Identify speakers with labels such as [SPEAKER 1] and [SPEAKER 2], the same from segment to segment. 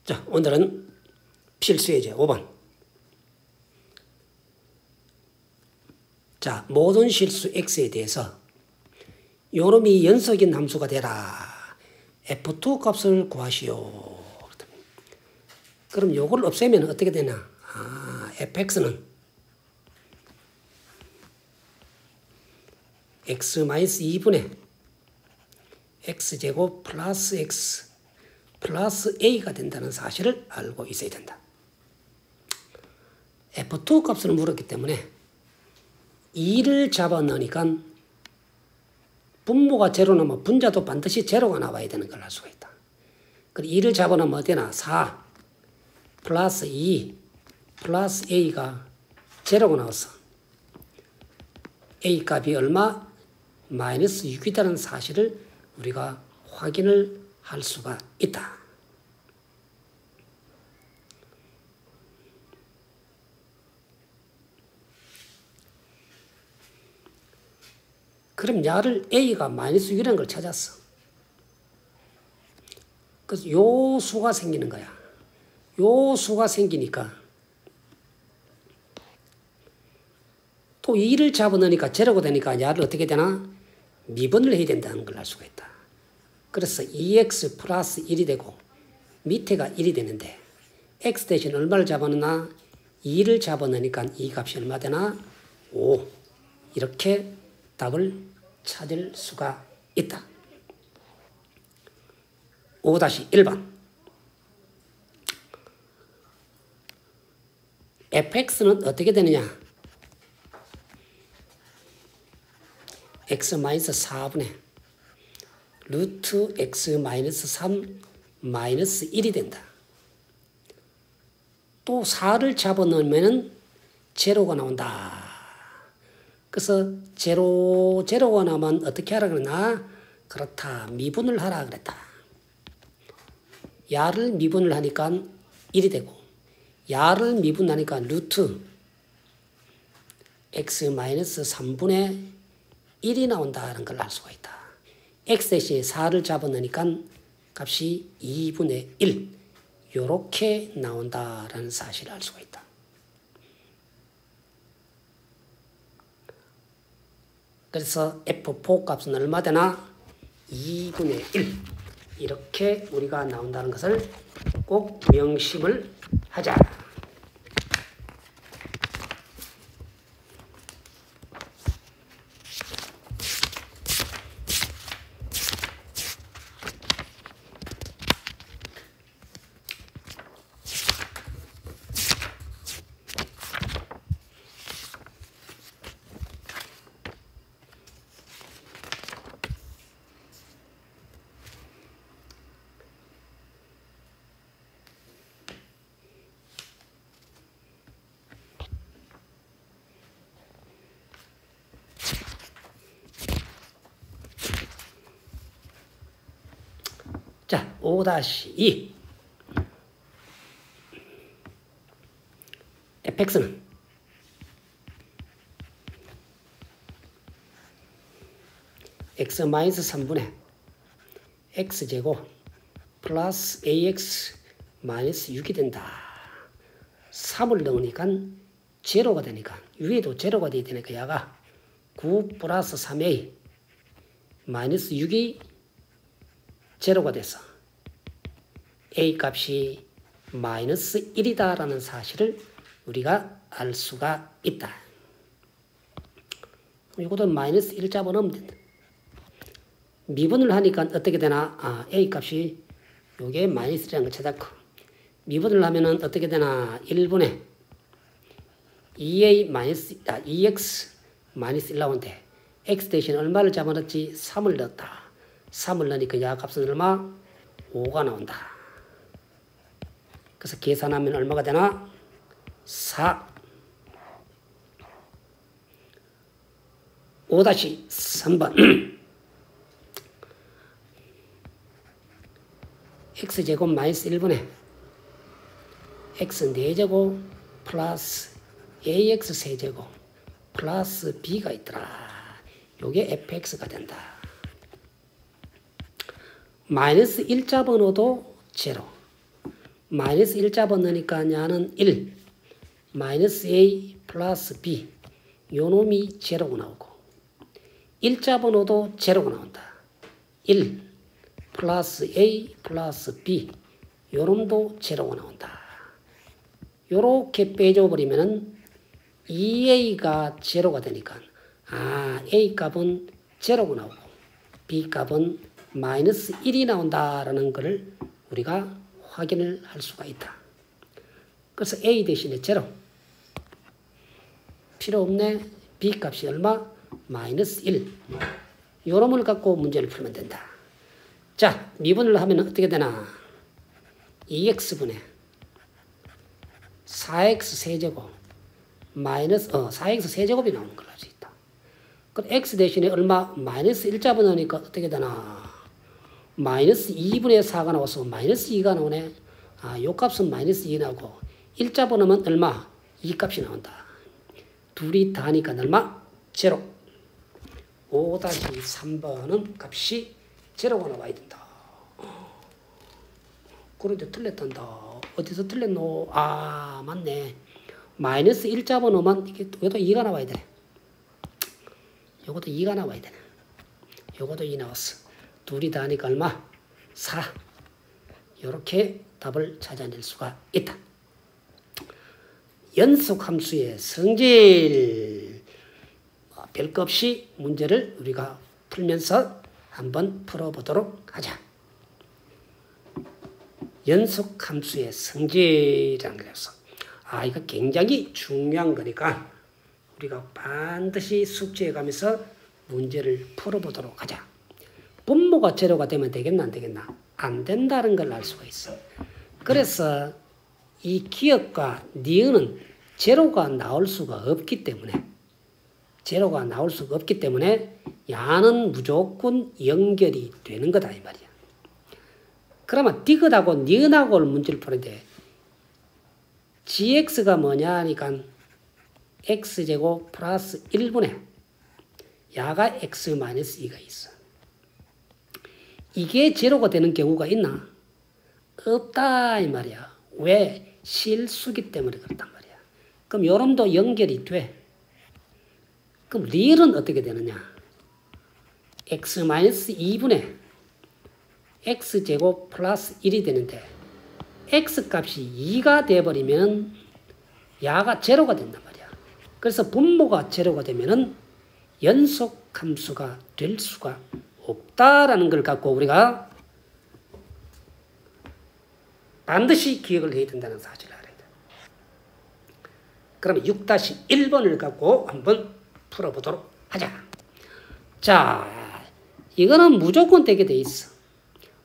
[SPEAKER 1] 자, 오늘은 필수예제 5번. 자, 모든 실수 x에 대해서 요놈이 연속인 함수가 되라. f2 값을 구하시오. 그럼 요걸 없애면 어떻게 되나? fx는 x-2분의 x제곱 플러스 x 플러스 a가 된다는 사실을 알고 있어야 된다. f2 값을 물었기 때문에 2를 잡아 넣으니까 분모가 제로 나면 분자도 반드시 제로가 나와야 되는 걸 알 수가 있다. 그리고 2를 잡아 넣으면 어디나 4 플러스 2 플러스 a가 제로가 나왔어. a 값이 얼마? 마이너스 6이라는 사실을 우리가 확인을 할 수가 있다. 그럼 야를 a가 마이너스 6이라는 걸 찾았어. 그래서 요 수가 생기는 거야. 요 수가 생기니까 또 2를 잡아넣으니까 제로가 되니까 야를 어떻게 되나? 미분을 해야 된다는 걸 알 수가 있다. 그래서 2x 플러스 1이 되고 밑에가 1이 되는데 x 대신 얼마를 잡아넣나? 2를 잡아넣으니까 이 값이 얼마 되나? 5. 이렇게 답을 찾을 수가 있다. 5-1번. fx는 어떻게 되느냐? x-4분의 루트 x-3 마이너스 1이 된다. 또 4를 잡아넣으면 제로가 나온다. 그래서 제로가 나오면 어떻게 하라 그러나? 그렇다. 미분을 하라 그랬다. 야를 미분을 하니까 1이 되고 야를 미분하니까 루트 x-3분의 1이 나온다는 걸 알 수가 있다. x 대신에 4를 잡아넣으니까 값이 2분의 1 이렇게 나온다라는 사실을 알 수가 있다. 그래서 f4 값은 얼마 되나? 2분의 1 이렇게 우리가 나온다는 것을 꼭 명심을 하자. 자, 5-2 fx는 x-3분의 x제곱 플러스 ax 마이너스 6이 된다. 3을 넣으니까 제로가 되니까 위에도 제로가 돼야 되니까 야가 9 플러스 3a 마이너스 6이 제로가 돼서 a 값이 마이너스 1이다라는 사실을 우리가 알 수가 있다. 이것도 마이너스 1 잡아넣으면 된다. 미분을 하니까 어떻게 되나? a 값이 요게 마이너스 1이라는 걸 찾았고 미분을 하면은 어떻게 되나? 1분의 2x 마이너스 1 나오는데 x 대신 얼마를 잡아넣었지? 3을 넣었다. 3을 넣으니까 야 값은 얼마? 5가 나온다. 그래서 계산하면 얼마가 되나? 4. 5-3번. x제곱 마이너스 1분의 x 4제곱 플러스 ax 세제곱 플러스 b가 있더라. 요게 fx가 된다. 마이너스 1 잡아넣어도 제로, 마이너스 1 잡아넣으니까 야는 1, 마이너스 A 플러스 B 요 놈이 제로가 나오고 1 잡아넣어도 제로가 나온다. 1 플러스 A 플러스 B 요 놈도 제로가 나온다. 요렇게 빼줘버리면은 2A가 제로가 되니까 A 값은 제로가 나오고 B 값은 마이너스 1이 나온다라는 것을 우리가 확인을 할 수가 있다. 그래서 A 대신에 제로. 필요 없네. B 값이 얼마? 마이너스 1. 요 놈을 갖고 문제를 풀면 된다. 자, 미분을 하면 어떻게 되나? 2x분의 4x 세제곱 마이너스 4x 세제곱이 나오는 걸 알 수 있다. 그럼 x 대신에 얼마? 마이너스 1 잡아넣으니까 어떻게 되나? 마이너스 2분의 4가 나와서 마이너스 2가 나오네. 요 값은 마이너스 2 나오고 1 잡아넣으면 얼마? 2 값이 나온다. 둘이 다니까 얼마? 제로. 5-3번은 값이 제로가 나와야 된다. 그런데 틀렸단다. 어디서 틀렸노? 맞네. 마이너스 1 잡아놓으면 이것도 2가 나와야 되네. 이것도 2가 나와야 되네. 이것도 2 나왔어. 둘이 다 하니까 얼마? 4. 이렇게 답을 찾아낼 수가 있다. 연속함수의 성질. 별거 없이 문제를 우리가 풀면서 한번 풀어보도록 하자. 연속함수의 성질이라는 거였어. 이거 굉장히 중요한 거니까 우리가 반드시 숙지해 가면서 문제를 풀어보도록 하자. 분모가 제로가 되면 되겠나 안 되겠나? 안 된다는 걸 알 수가 있어. 그래서 이 기억과 니은은 제로가 나올 수가 없기 때문에 야는 무조건 연결이 되는 거다 이 말이야. 그러면 디귿하고 니은하고를 문제를 푸는데 gx가 뭐냐 하니까 x제곱 플러스 1분의 야가 x-2가 있어. 이게 제로가 되는 경우가 있나? 없다 이 말이야. 왜? 실수기 때문에 그렇단 말이야. 그럼 요놈도 연결이 돼. 그럼 리을은 어떻게 되느냐? x-2분의 x제곱 플러스 1이 되는데 x값이 2가 돼버리면 야가 제로가 된단 말이야. 그래서 분모가 제로가 되면은 연속함수가 될 수가 없다라는 걸 갖고 우리가 반드시 기억을 해야 된다는 사실을 알아야 돼. 그러면 6-1번을 갖고 한번 풀어보도록 하자. 자, 이거는 무조건 되게 돼 있어.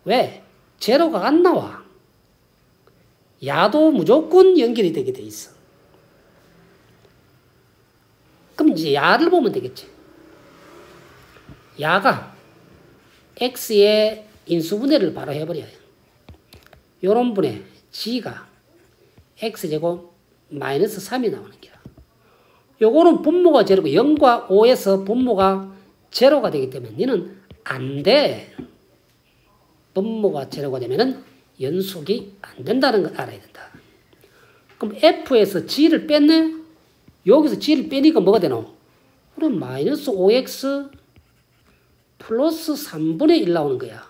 [SPEAKER 1] 왜? 제로가 안 나와. 야도 무조건 연결이 되게 돼 있어. 그럼 이제 야를 보면 되겠지. 야가 x의 인수분해를 바로 해버려요. 요런 분의 g가 x제곱 마이너스 3이 나오는 거야. 요거는 분모가 제로고 0과 5에서 분모가 제로가 되기 때문에 니는 안 돼. 분모가 제로가 되면은 연속이 안 된다는 걸 알아야 된다. 그럼 f에서 g를 뺐네? 여기서 g를 빼니까 뭐가 되노? 그럼 마이너스 5x 플러스 3분의 1 나오는 거야.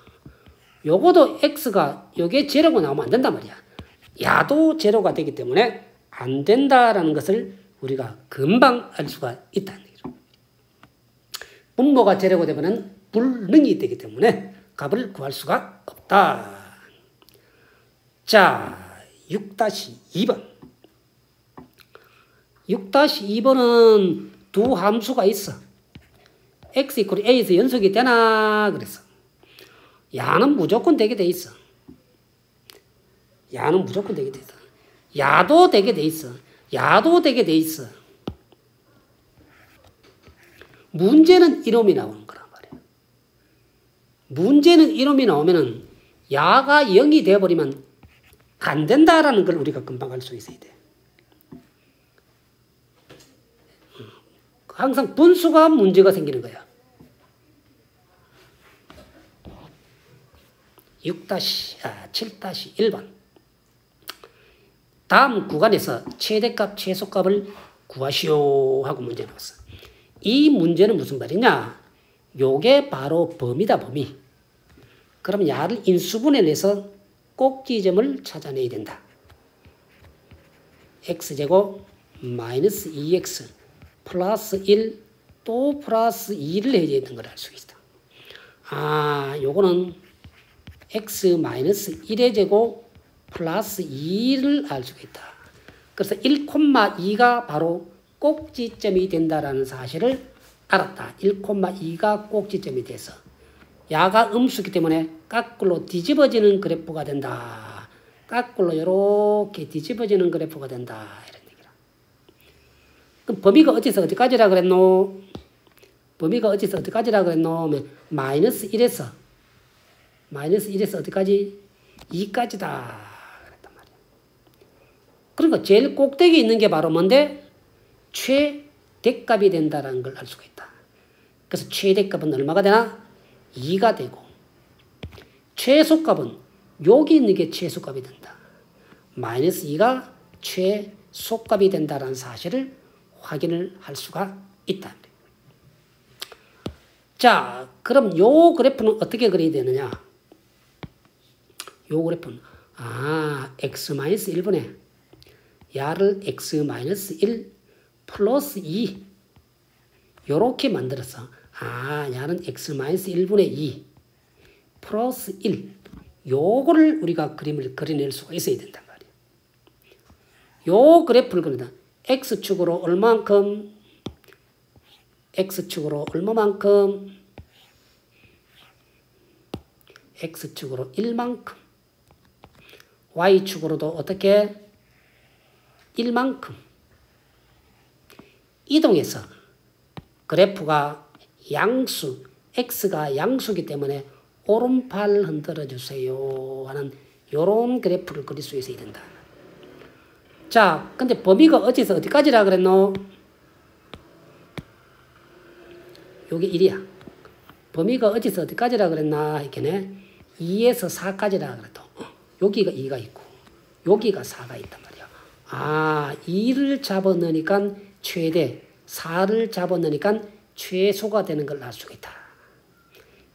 [SPEAKER 1] 요거도 x가 요게 제로가 나오면 안 된단 말이야. 야도 제로가 되기 때문에 안 된다라는 것을 우리가 금방 알 수가 있다는 거죠. 분모가 제로가 되면은 불능이 되기 때문에 값을 구할 수가 없다. 자, 6-2번. 6-2번은 두 함수가 있어. x = a에서 연속이 되나 그랬어. 야는 무조건 되게 돼 있어. 야는 무조건 되게 돼 있어. 야도 되게 돼 있어. 야도 되게 돼 있어. 문제는 이놈이 나오는 거란 말이야. 문제는 이놈이 나오면은 야가 0이 돼버리면 안 된다라는 걸 우리가 금방 알 수 있어야 돼. 항상 분수가 문제가 생기는 거야. 7-1번. 다음 구간에서 최대값, 최소값을 구하시오 하고 문제 나왔어. 이 문제는 무슨 말이냐? 요게 바로 범위다, 범위. 그럼 야를 인수분해를 해서 꼭지점을 찾아내야 된다. x제곱 마이너스 2x 플러스 1 또 플러스 2를 해야 되는 걸 알 수 있다. 아, 요거는 x 마이너스 1의 제곱 플러스 2를 알 수가 있다. 그래서 1,2가 바로 꼭지점이 된다라는 사실을 알았다. 1,2가 꼭지점이 돼서 야가 음수기 때문에 거꾸로 뒤집어지는 그래프가 된다. 거꾸로 이렇게 뒤집어지는 그래프가 된다. 이런 얘기라. 그럼 범위가 어디서 어디까지라 그랬노? 범위가 어디서 어디까지라 그랬노? 마이너스 1에서 어디까지? 2까지다. 그랬단 말이야. 그러니까 제일 꼭대기에 있는 게 바로 뭔데? 최대값이 된다는 걸 알 수가 있다. 그래서 최대값은 얼마가 되나? 2가 되고 최소값은 여기 있는 게 최소값이 된다. 마이너스 2가 최소값이 된다는 사실을 확인을 할 수가 있다. 자, 그럼 요 그래프는 어떻게 그려야 되느냐? 요 그래프는 x-1분의 야를 x-1 플러스 2 요렇게 만들어서 야는 x-1분의 2 플러스 1 요거를 우리가 그림을 그려낼 수가 있어야 된단 말이에요. 요 그래프를 그린다. x축으로 얼마만큼 x축으로 1만큼 y축으로도 어떻게 1만큼 이동해서 그래프가 양수 x가 양수이기 때문에 오른팔 흔들어 주세요 하는 요런 그래프를 그릴 수 있어야 된다. 자, 근데 범위가 어디서 어디까지라 그랬노? 요게 1이야. 범위가 어디서 어디까지라 그랬나? 이렇게네. 2에서 4까지라 그래도 여기가 2가 있고 여기가 4가 있단 말이야. 2를 잡아넣으니까 최대, 4를 잡아넣으니까 최소가 되는 걸 알 수가 있다.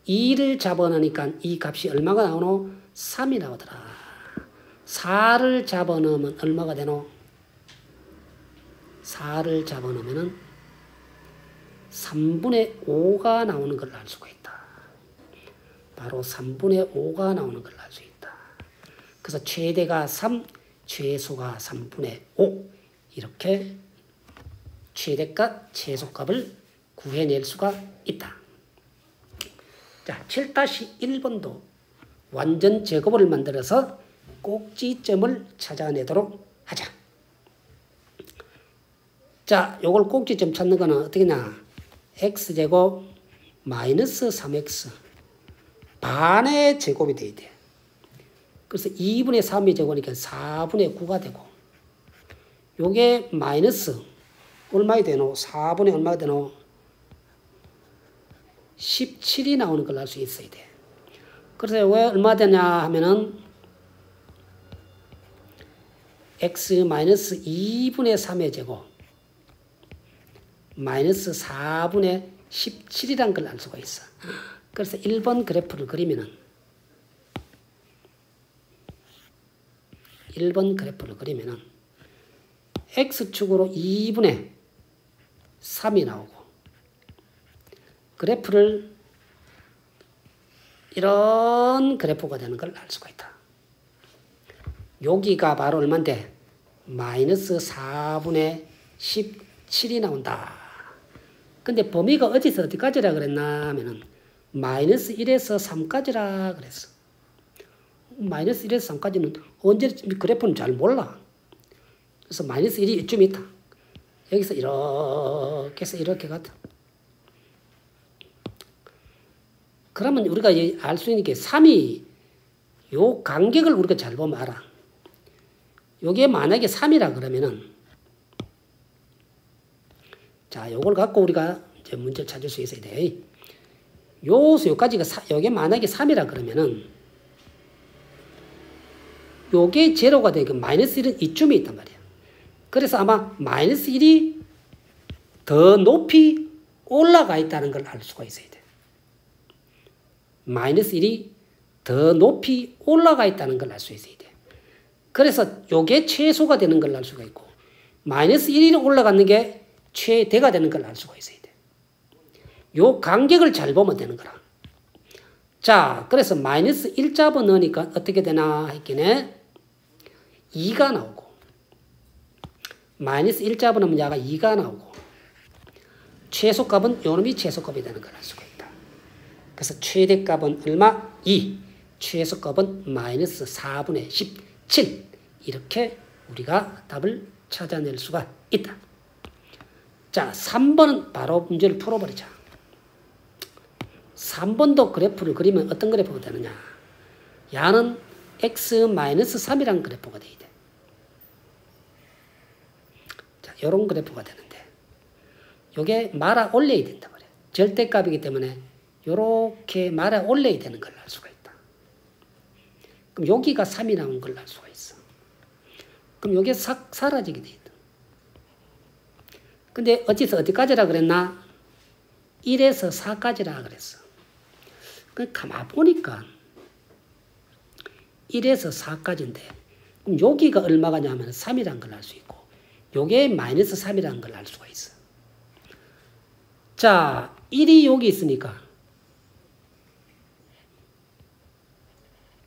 [SPEAKER 1] 2를 잡아넣으니까 이 값이 얼마가 나오노? 3이 나오더라. 4를 잡아넣으면 얼마가 되노? 4를 잡아넣으면 3분의 5가 나오는 걸 알 수가 있다. 바로 3분의 5가 나오는 걸 알 수 있다. 그래서 최대가 3, 최소가 3분의 5 이렇게 최대값, 최소값을 구해낼 수가 있다. 자, 7-1번도 완전 제곱을 만들어서 꼭지점을 찾아내도록 하자. 자, 요걸 꼭지점 찾는 거는 어떻게 냐? x제곱 마이너스 3x 반의 제곱이 돼야 돼. 그래서 2분의 3의 제곱이니까 4분의 9가 되고 요게 마이너스 얼마이 되노? 4분의 얼마가 되노? 17이 나오는 걸 알 수 있어야 돼. 그래서 왜 얼마 되냐 하면은 x 마이너스 2분의 3의 제곱 마이너스 4분의 17이란 걸 알 수가 있어. 그래서 1번 그래프를 그리면은 1번 그래프를 그리면은 x축으로 2분의 3이 나오고 그래프를 이런 그래프가 되는 걸 알 수가 있다. 여기가 바로 얼마인데? 마이너스 4분의 17이 나온다. 근데 범위가 어디서 어디까지라 그랬나 하면은 마이너스 1에서 3까지라 그랬어. 마이너스 1에서 3까지는 언제 그래프는 잘 몰라. 그래서 마이너스 1이 이쯤 있다. 여기서 이렇게 해서 이렇게 갔다. 그러면 우리가 알 수 있는 게 3이 요 간격을 우리가 잘 보면 알아. 요게 만약에 3이라 그러면은 자, 요걸 갖고 우리가 이제 문제를 찾을 수 있어야 돼. 요까지가 요게 만약에 3이라 그러면은 요게 제로가 되니까 마이너스 1은 이쯤에 있단 말이야. 그래서 아마 마이너스 1이 더 높이 올라가 있다는 걸 알 수가 있어야 돼. 마이너스 1이 더 높이 올라가 있다는 걸 알 수 있어야 돼. 그래서 요게 최소가 되는 걸 알 수가 있고, 마이너스 1이 올라가는 게 최대가 되는 걸 알 수가 있어야 돼. 요 간격을 잘 보면 되는 거라. 자, 그래서 마이너스 1 잡아 넣으니까 어떻게 되나 했기네. 2가 나오고, 마이너스 1 잡아 넣으면 야가 2가 나오고, 최소값은 요놈이 최소값이 되는 걸 알 수가 있다. 그래서 최대값은 얼마? 2. 최소값은 마이너스 4분의 17. 이렇게 우리가 답을 찾아낼 수가 있다. 자, 3번은 바로 문제를 풀어버리자. 3번도 그래프를 그리면 어떤 그래프가 되느냐. 야는 x-3이라는 그래프가 돼야 돼. 자, 요런 그래프가 되는데, 요게 말아 올려야 된다 말이야. 절대값이기 때문에 요렇게 말아 올려야 되는 걸 알 수가 있다. 그럼 여기가 3이 나온 걸 알 수가 있어. 그럼 요게 사라지게 돼 있다. 근데 어디서 어디까지라 그랬나? 1에서 4까지라 그랬어. 가만 보니까 1에서 4까지인데, 그럼 여기가 얼마가 냐면 3이라는 걸 알 수 있고, 요게 마이너스 3이라는 걸 알 수가 있어. 자, 1이 여기 있으니까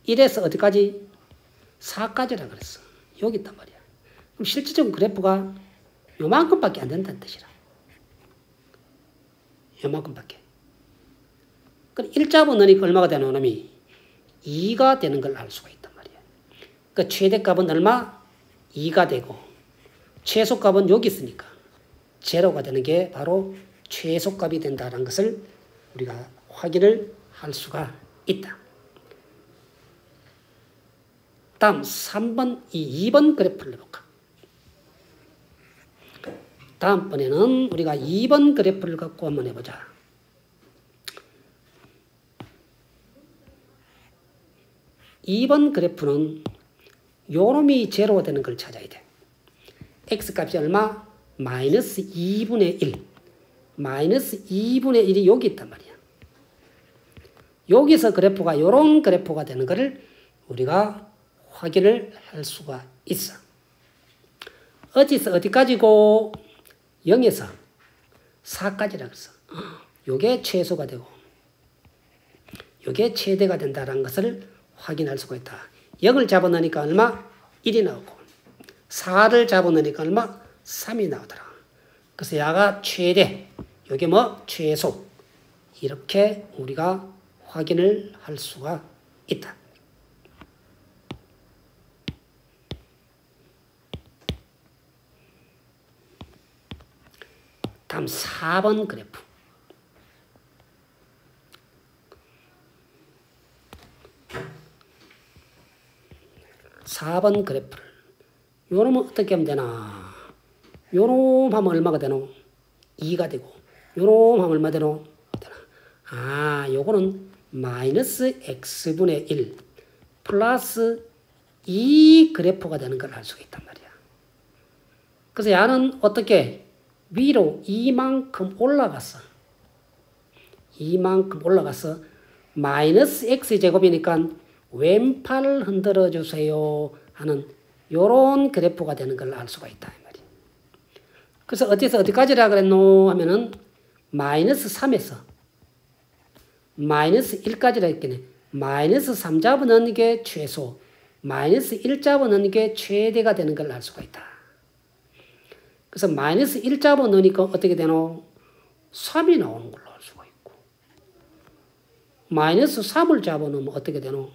[SPEAKER 1] 1에서 어디까지? 4까지라 그랬어. 여기 있단 말이야. 그럼 실질적인 그래프가 요만큼밖에 안 된다는 뜻이라. 요만큼밖에. 그럼 1 잡아 넣으니까 얼마가 되는 놈이 2가 되는 걸 알 수가 있단 말이야. 그러니까 최대값은 얼마? 2가 되고, 최소값은 여기 있으니까 제로가 되는 게 바로 최소값이 된다는 것을 우리가 확인을 할 수가 있다. 다음 3번, 2번 그래프를 해볼까? 다음번에는 우리가 2번 그래프를 갖고 한번 해보자. (2번) 그래프는 요놈이 제로가 되는 걸 찾아야 돼. x값이 얼마? 마이너스 2분의 1. 마이너스 2분의 1이 여기 있단 말이야. 여기서 그래프가 요런 그래프가 되는 것을 우리가 확인을 할 수가 있어. 어디서 어디까지고? 0에서 4까지라고 했어. 요게 최소가 되고, 요게 최대가 된다는 것을 확인할 수가 있다. 0을 잡아넣으니까 얼마? 1이 나오고, 4를 잡아넣으니까 얼마? 3이 나오더라. 그래서 야가 최대, 요게 뭐? 최소. 이렇게 우리가 확인을 할 수가 있다. 다음 4번 그래프. 4번 그래프를 요놈은 어떻게 하면 되나? 요놈 하면 얼마가 되노? 2가 되고, 요놈 하면 얼마 되노? 아, 요거는 마이너스 x분의 1 플러스 2 그래프가 되는 걸 알 수가 있단 말이야. 그래서 야는 어떻게? 위로 이만큼 올라갔어. 이만큼 올라가서 마이너스 x제곱이니까 왼팔을 흔들어 주세요 하는 요런 그래프가 되는 걸 알 수가 있다 이 말이야. 그래서 어디서 어디까지라 그랬노 하면은 마이너스 3에서 마이너스 1까지라 했겠네. 마이너스 3 잡아 넣는 게 최소, 마이너스 1 잡아 넣는 게 최대가 되는 걸 알 수가 있다. 그래서 마이너스 1 잡아 넣으니까 어떻게 되노? 3이 나오는 걸로 알 수가 있고, 마이너스 3을 잡아 넣으면 어떻게 되노?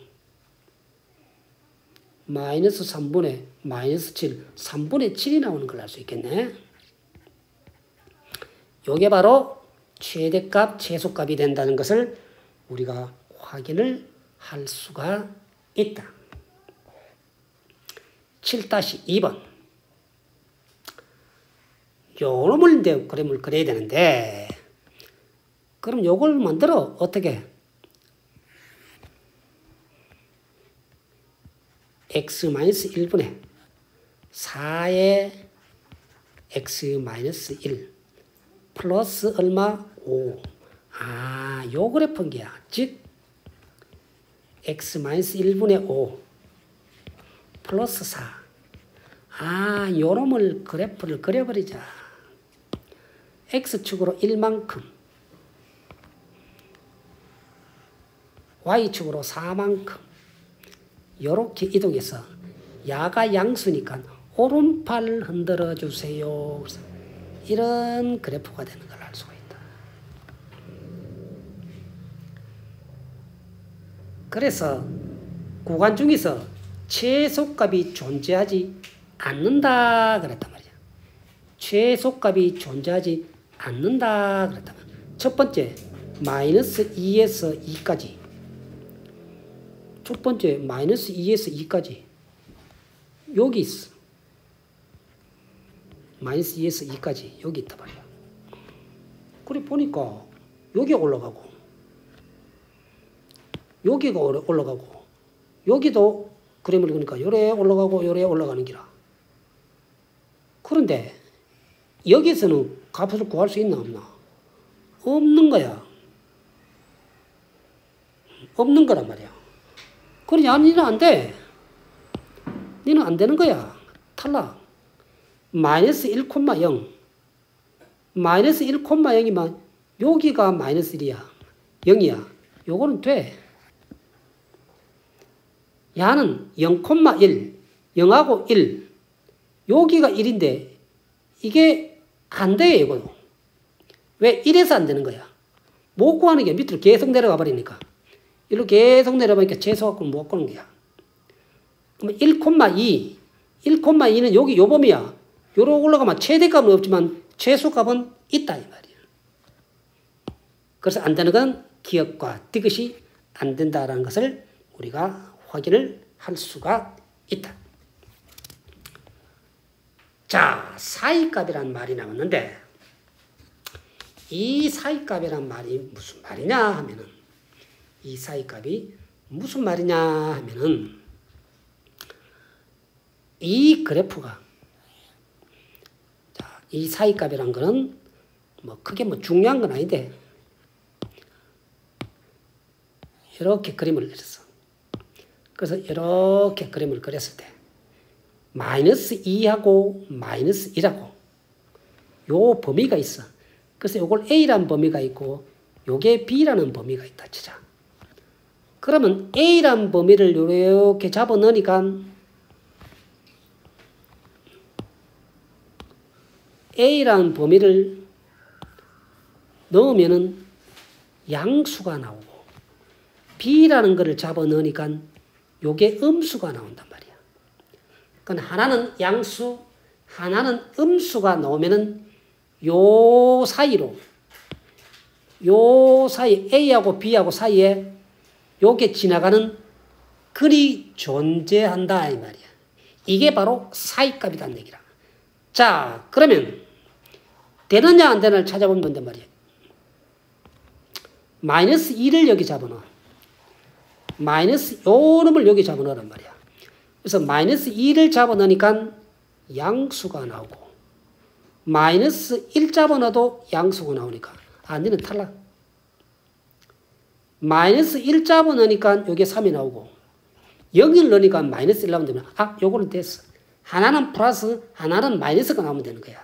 [SPEAKER 1] 마이너스 3분의 마이너스 7, 3분의 7이 나오는 걸 알 수 있겠네. 요게 바로 최대값, 최소값이 된다는 것을 우리가 확인을 할 수가 있다. 7-2번. 요놈을 이제 그림을 그려야 되는데, 그럼 요걸 만들어. 어떻게? x-1분의 4의 x-1 플러스 얼마? 5. 아, 요 그래프인 게야. 즉 x-1분의 5 플러스 4. 아, 요 놈을 그래프를 그려버리자. x축으로 1만큼, y축으로 4만큼 요렇게 이동해서 야가 양수니까 오른팔 흔들어 주세요. 이런 그래프가 되는 걸 알 수가 있다. 그래서 구간 중에서 최소값이 존재하지 않는다 그랬단 말이야. 최소값이 존재하지 않는다 그랬단 말이야. 첫 번째 마이너스 2에서 2까지, 첫 번째 마이너스 2에서 2까지 여기 있어. 마이너스 2에서 2까지 여기 있단 말이야. 그래 보니까 여기 올라가고 여기가 올라가고 여기도 그림을 그러니까 요래 올라가고 요래 올라가는 기라. 그런데 여기서는 값을 구할 수 있나 없나? 없는 거야. 없는 거란 말이야. 그러냐? 니는 안 돼. 니는 안 되는 거야. 탈락. 마이너스 1,0. 마이너스 1,0이면 여기가 마이너스 1이야. 0이야. 요거는 돼. 야는 0,1. 0하고 1. 여기가 1인데 이게 안 돼, 이거. 왜? 1에서 안 되는 거야. 못 구하는 게 밑으로 계속 내려가 버리니까. 이리로 계속 내려가니까 최소값을 못 구하는 거야. 그러면 1,2. 1,2는 여기 요 범위야. 요로 올라가면 최대값은 없지만 최소값은 있다, 이 말이야. 그래서 안 되는 건 기억과 디귿이 안 된다라는 것을 우리가 확인을 할 수가 있다. 자, 사이값이라는 말이 나왔는데 이 사이값이란 말이 무슨 말이냐 하면은, 이 사이값이 무슨 말이냐 하면은, 이 그래프가, 자, 이 사이값이란 거는 뭐 크게 뭐 중요한 건 아닌데 이렇게 그림을 그렸어. 그래서 이렇게 그림을 그렸을 때 마이너스 2하고 마이너스 1하고 요 범위가 있어. 그래서 요걸 A라는 범위가 있고 요게 B라는 범위가 있다 치자. 그러면 A라는 범위를 이렇게 잡아 넣으니까 A라는 범위를 넣으면은 양수가 나오고 B라는 거를 잡아 넣으니까 요게 음수가 나온단 말이야. 그러니까 하나는 양수, 하나는 음수가 나오면은 요 사이로, 요 사이, A하고 B하고 사이에 요게 지나가는 글이 존재한다, 이 말이야. 이게 바로 사이값이란 얘기라. 자, 그러면 되느냐 안 되느냐를 찾아보면 된단 말이야. 마이너스 2를 여기 잡아넣어. 마이너스 요 놈을 여기 잡아넣으란 말이야. 그래서 마이너스 2를 잡아넣으니까 양수가 나오고 마이너스 1 잡아넣어도 양수가 나오니까 니는 탈락. 마이너스 1 잡아넣으니까 여기에 3이 나오고 0을 넣으니까 마이너스 1 나오면 되면 요거는 됐어. 하나는 플러스 하나는 마이너스가 나오면 되는 거야.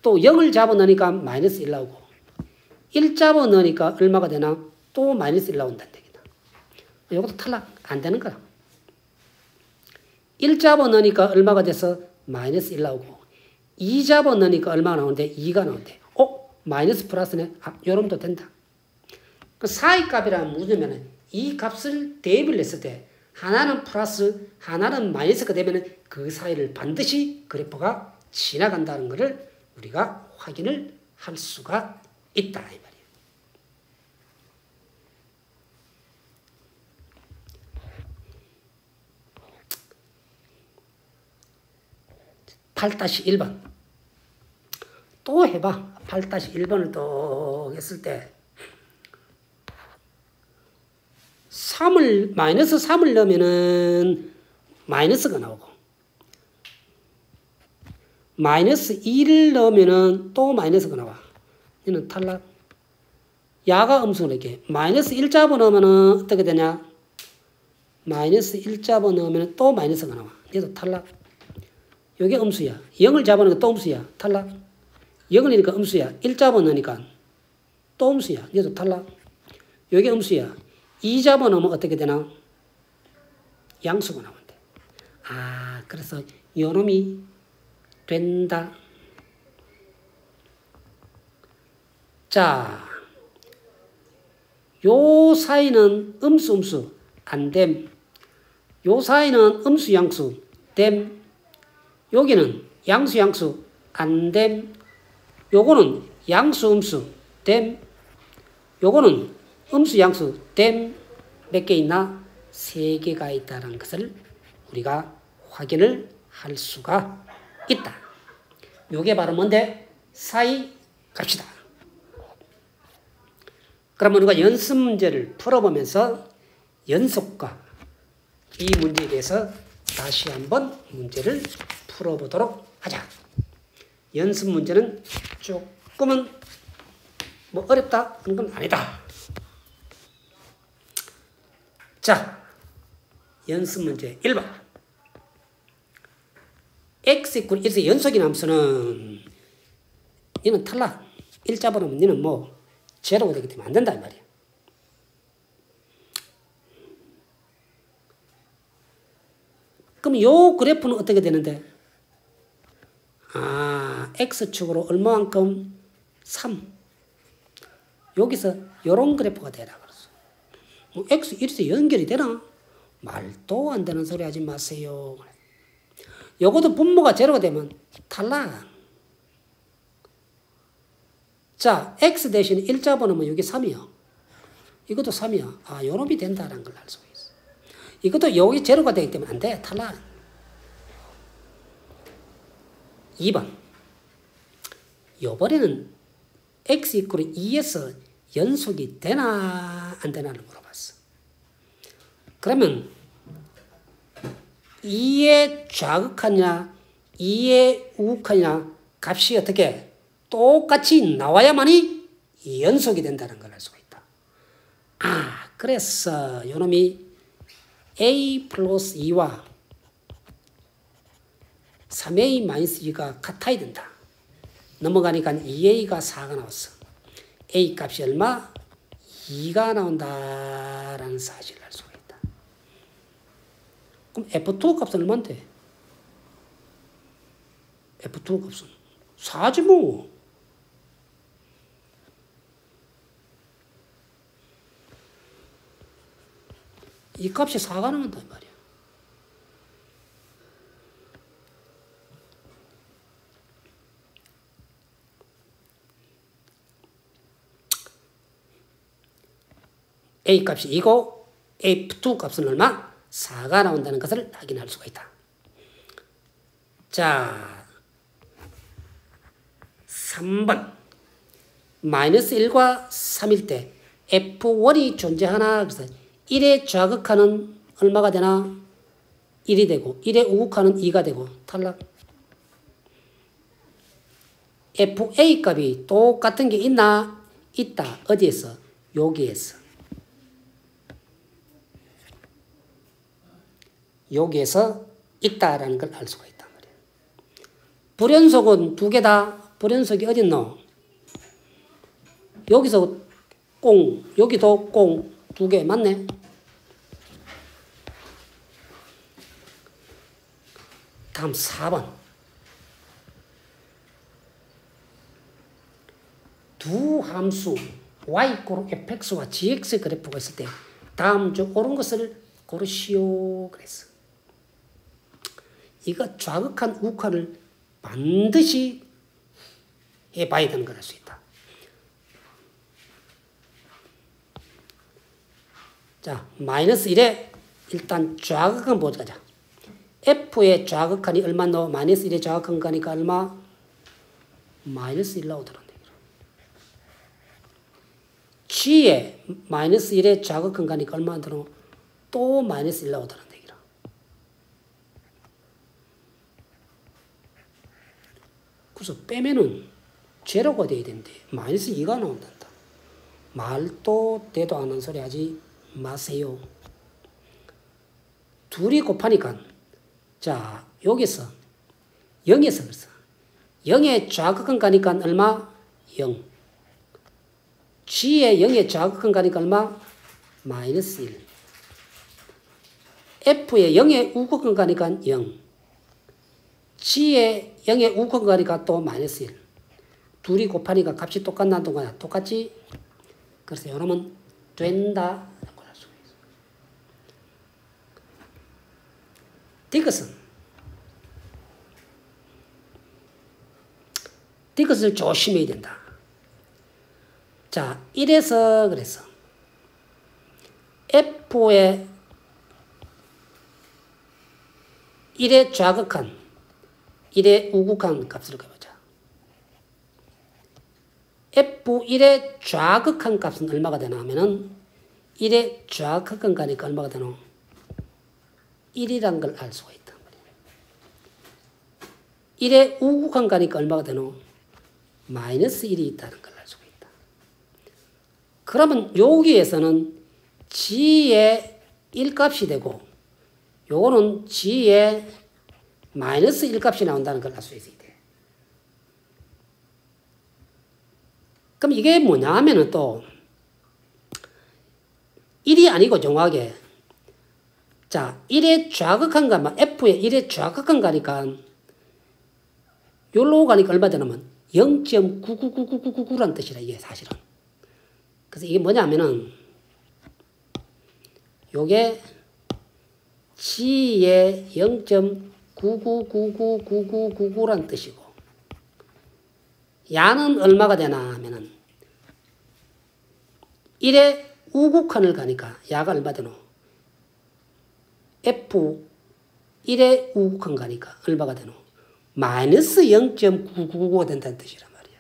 [SPEAKER 1] 또 0을 잡아넣으니까 마이너스 1 나오고 1 잡아넣으니까 얼마가 되나? 또 마이너스 1 나온다는 얘기다. 요것도 탈락 안 되는 거야. 1 잡아넣으니까 얼마가 돼서 마이너스 1 나오고 2 잡아넣으니까 얼마가 나오는데 2가 나오는데 마이너스 플러스네. 요놈도 된다. 그 사이값이란 무엇이냐면 이 값을 대입을 했을 때 하나는 플러스 하나는 마이너스가 되면 그 사이를 반드시 그래프가 지나간다는 것을 우리가 확인을 할 수가 있다, 이 말이에요. 8-1번 또 해봐. 8-1번을 또 했을 때 마이너스 3을 넣으면은 마이너스가 나오고 마이너스 2를 넣으면 또 마이너스가 나와. 이는 탈락. 야가 음수를 이렇게 마이너스 1 잡아넣으면 어떻게 되냐? 마이너스 1 잡아넣으면 또 마이너스가 나와. 얘도 탈락. 이게 음수야. 0을 잡아넣으니까 또 음수야. 탈락. 0을 넣으니까 음수야. 1 잡아넣으니까 또 음수야. 얘도 탈락. 이게 음수야. 2 잡아넣으면 어떻게 되나? 양수가 나온대. 아, 그래서 요놈이 된다. 자, 요 사이는 음수, 음수, 안 됨. 요 사이는 음수, 양수, 됨. 여기는 양수, 양수, 안 됨. 요거는 양수, 음수, 됨. 요거는 음수, 양수, 됨. 몇 개 있나? 3개가 있다는 것을 우리가 확인을 할 수가 있다. 요게 바로 뭔데? 사이 값이다. 그러면 우리가 연습 문제를 풀어보면서 연속과 이 문제에 대해서 다시 한번 문제를 풀어보도록 하자. 연습 문제는 조금은 뭐 어렵다 그런 건 아니다. 자, 연습 문제 1번. x = 1에서 연속인 함수는 얘는 탈락. 1 잡아놓으면 얘는 뭐 제로가 되기 때문에 안 된다 이 말이야. 그럼 요 그래프는 어떻게 되는데? 아, x축으로 얼마만큼? 3. 여기서 요런 그래프가 되라 그랬어. 뭐 x 1에서 연결이 되나? 말도 안 되는 소리 하지 마세요. 요것도 분모가 제로가 되면 탈락. 자, x 대신 1 잡아놓으면 여기 3이요. 이것도 3이요. 아, 요놈이 된다는 걸 알 수가 있어. 이것도 여기 제로가 되기 때문에 안 돼. 탈락. 2번. 요번에는 x = 2에서 연속이 되나 안 되나를 물어봤어. 그러면 2에 좌극하냐 2에 우극하냐 값이 어떻게 똑같이 나와야만이 연속이 된다는 걸 알 수가 있다. 아, 그래서 요놈이 a 플러스 2와 3a-2가 같아야 된다. 넘어가니까 2a가 4가 나왔어. a 값이 얼마? 2가 나온다라는 사실을 알 수가 있다. 그럼 f2 값은 얼마인데? f2 값은 4지 뭐. 이 값이 4가 나온단 말이야. A 값이 2고 F2 값은 얼마? 4가 나온다는 것을 확인할 수가 있다. 자, 3번. 마이너스 1과 3일 때 F1이 존재하나? 그래서 1의 좌극하는 얼마가 되나? 1이 되고 1의 우극하는 2가 되고 탈락. FA 값이 똑같은 게 있나? 있다. 어디에서? 여기에서. 여기에서 있다라는 걸 알 수가 있단 말이에요. 불연속은 2개다. 불연속이 어디 있노? 여기서 꽁, 여기도 꽁, 2개 맞네? 다음 4번. 두 함수 y = fx와 gx 그래프가 있을 때 다음 중 옳은 것을 고르시오 그랬어. 이거 좌극한 우극한을 반드시 해봐야 되는 걸 알 수 있다. 자, 마이너스 1에 일단 좌극한 보자. F의 좌극한이 얼마 나와? 마이너스 1의 좌극한 거니까 얼마? 마이너스 1 나오더라. G에 마이너스 1의 좌극한 거니까 얼마 들어? 또 마이너스 1 나오더라. 얘기라. 그래서 빼면은 제로가 돼야 되는데 마이너스 2가 나온단다. 말도 되도 않는 소리 하지 마세요. 둘이 곱하니까 자 여기서 0에서 그래서 0의 좌극한 가니까 얼마? 0. G의 0의 좌극한 가니까 얼마? 마이너스 1. F의 0의 우극한 가니까 0. G의 0의 우극한 가니까 또 마이너스 1. 둘이 곱하니까 값이 똑같나 동안 똑같지? 그래서 이러면 된다. 라고 할 수가 있어요. 이것을 조심해야 된다. 자, 이래서 그래서 F의 1의 좌극한 1의 우극한 값을 해보자. F1의 좌극한 값은 얼마가 되나 하면은 1의 좌극한 가니까 얼마가 되노? 1이란 걸 알 수가 있단 말이야. 1의 우극한 가니까 얼마가 되노? 마이너스 1이 있다는 걸 알 수가 있다. 그러면 여기에서는 G의 1값이 되고 요거는 G의 마이너스 1값이 나온다는 걸 알 수 있어야 돼. 그럼 이게 뭐냐 하면은 또 1이 아니고 정확하게 자 1의 좌극한 가 F의 1의 좌극한 가니까 요로 가니까 얼마 되냐면 0.999999라는 뜻이라 이게 사실은. 그래서 이게 뭐냐면은 요게 G의 0.99999999라는 뜻이고 야는 얼마가 되나 하면은 1의 우극한을 가니까 야가 얼마 되노? F 1의 우극한 가니까 얼마가 되노? 마이너스 0.9999가 된다는 뜻이란 말이야.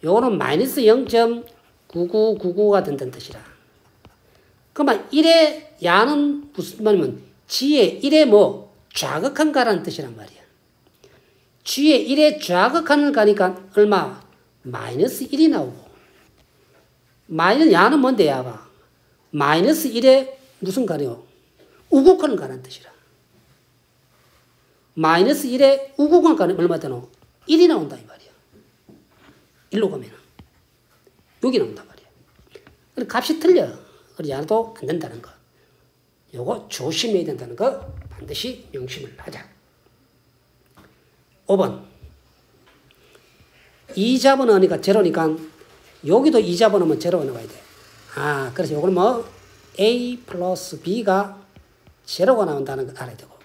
[SPEAKER 1] 요거는 마이너스 0.9999가 된다는 뜻이라. 그러면 1의 야는 무슨 말이면 G의 1의 뭐 좌극한 가라는 뜻이란 말이야. G의 1의 좌극한을 가니까 얼마? 마이너스 1이 나오고 마이너스 야는 뭔데 야가? 마이너스 1의 무슨 가요? 우극한을 가라는 뜻이라. 마이너스 1의 우극한 가는 얼마 되노? 1이 나온다 이 말이야. 1로 가면은 여기 나온단 말이야. 그래 값이 틀려. 그러지 않아도 안 된다는 거. 요거 조심해야 된다는 거 반드시 명심을 하자. 5번 2 잡아넣으니까 제로니까 여기도 2 잡아넣으면 제로가 나와야 돼. 아 그래서 요거는 뭐 A 플러스 B가 제로가 나온다는 걸 알아야 되고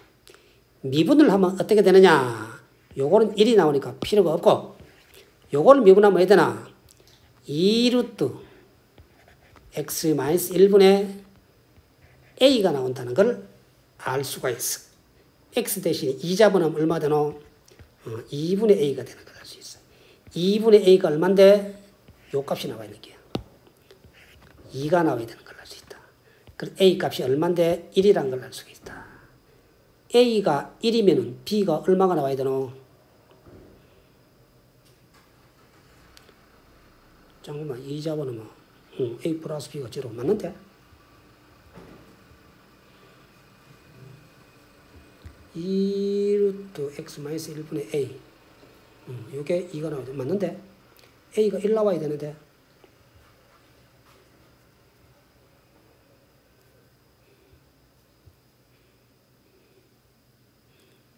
[SPEAKER 1] 미분을 하면 어떻게 되느냐. 요거는 1이 나오니까 필요가 없고 요거를 미분하면 어떻게 되나. 2루트 x-1분의 a가 나온다는 걸 알 수가 있어. x 대신에 2 잡아놓으면 얼마 되노? 2분의 a가 되는 걸 알 수 있어. 2분의 a가 얼만데? 요 값이 나와야 되는 게야. 2가 나와야 되는 걸 알 수 있다. 그래서 a 값이 얼만데? 1이라는 걸 알 수가 있다. a가 1이면 b가 얼마가 나와야 되노? 잠깐만 2 잡아놓으면 a 플러스 b가 제로 맞는데? 2루트 x 마이너스 1분의 a 요게 2가 나와야 돼. 맞는데? a가 1 나와야 되는데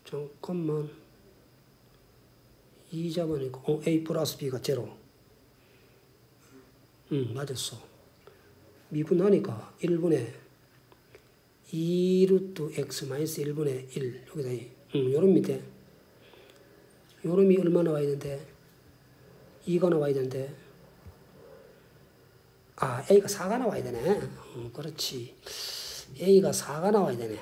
[SPEAKER 1] 잠깐만 2 잡아놓으니까 a 플러스 b가 제로 맞았어. 미분하니까 1분의 2루트 x 마이너스 1분의 1 여기다 요런 밑에 요름이 얼마 나와야 되는데 2가 나와야 되는데 아 a가 4가 나와야 되네. 그렇지. a가 4가 나와야 되네.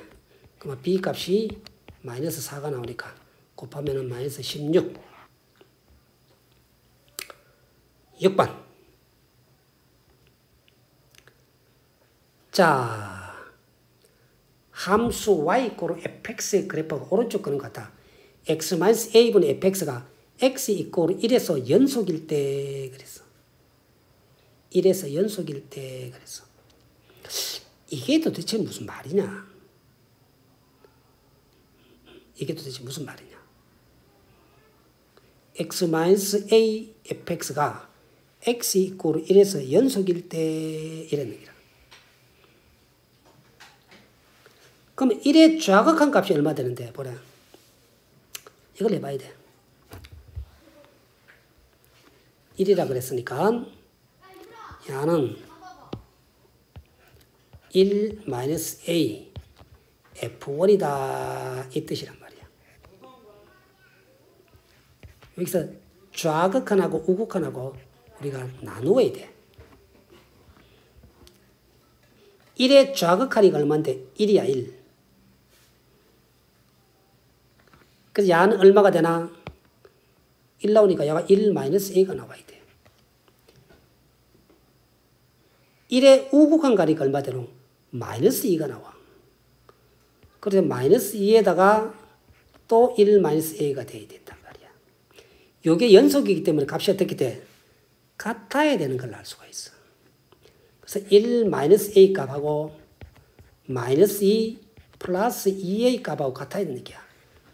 [SPEAKER 1] 그러면 b 값이 마이너스 4가 나오니까 곱하면은 마이너스 16. 6번 자 함수 y = fx의 그래프가 오른쪽 그런 것 같다. x-a분의 fx가 x 이꼴 1에서 연속일 때 그랬어. 1에서 연속일 때 그랬어. 이게 도대체 무슨 말이냐? 이게 도대체 무슨 말이냐? x-a fx가 x 이꼴 1에서 연속일 때 이런 얘기라. 그럼 1의 좌극한 값이 얼마 되는데 보라. 이걸 해봐야 돼. 1이라 그랬으니까 야는 1-a f1이다 이 뜻이란 말이야. 여기서 좌극한하고 우극한하고 우리가 나누어야 돼. 1의 좌극한이 얼마인데 1이야 1. 그래서 야는 얼마가 되나? 1 나오니까 야가 1-a가 나와야 돼. 1의 우극한 가니까 얼마 되노? -2가 나와. 그래서 -2에다가 또 1-a가 돼야 된단 말이야. 이게 연속이기 때문에 값이 어떻게 돼? 같아야 되는 걸 알 수가 있어. 그래서 1-a 값하고 -2 플러스 2a 값하고 같아야 되는 얘기야.